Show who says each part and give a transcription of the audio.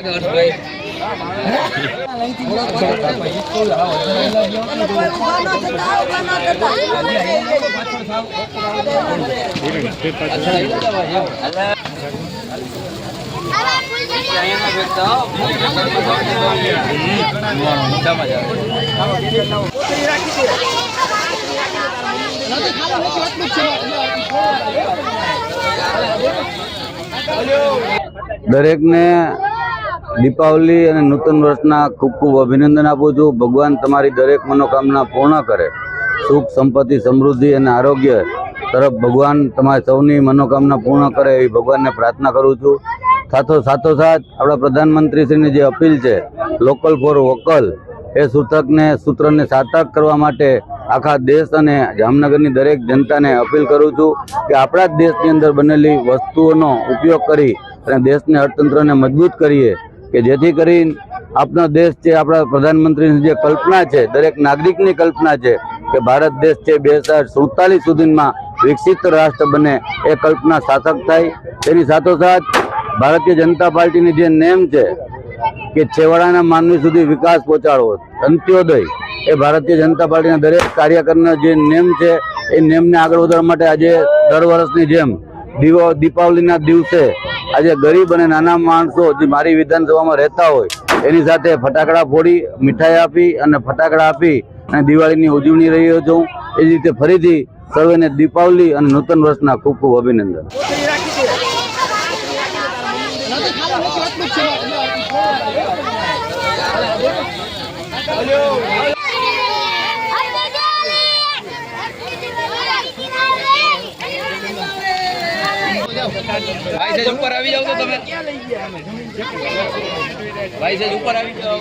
Speaker 1: કે હર્ષભાઈ
Speaker 2: दरेक ने दीपावली और नूतन वर्षना खूब खूब अभिनंदन आपू छूं। भगवान तमारी दरेक मनोकामना पूर्ण करे, सुख संपत्ति समृद्धि और आरोग्य तरफ भगवान तमारी सौनी मनोकामना पूर्ण करे एवी भगवान ने प्रार्थना करूँ छूं। साथोसाथ अपना प्रधानमंत्री श्री जे अपील है लोकल फॉर वोकल ए सूत्र ने सार्थक करवा माटे आखा देश और जामनगरनी दरेक जनता ने अपील करूँ छूं कि आपणा देश की अंदर बनेली वस्तुओं उपयोग करी देश ने अर्थतंत्र ने मजबूत करिए कि जेथी करी आपनो देश है अपना प्रधानमंत्री जे कल्पना है दरेक नागरिक की कल्पना है कि भारत देश है 2047 सुधी में विकसित राष्ट्र बने ए कल्पना सार्थक थाय। तेनी साथोसाथ भारतीय जनता पार्टी की जे नेम है कि छेवाड़ा मानवी सुधी विकास पहोंचाड़वो अंत्योदय ए भारतीय जनता पार्टी दरेक कार्यकर्ता जे नेम है ए नेम ने आगळ वधारवा माटे आजे दर वर्षनी जेम दीपावलीना दिवसे आज गरीब और नाना माणसो जे मारी विधानसभा में रहता होय एनी साथे फटाकड़ा फोड़ी मिठाई आपी अने फटाकड़ा आपी अने दिवाळीनी उजवणी रह्यो छुं। ए रीते फरीथी सर्वेने दीपावली और नूतन वर्षना खूब खूब अभिनंदन।
Speaker 1: भाई से ऊपर આવી જાવ તો તમે ભાઈ से ऊपर આવી જાવ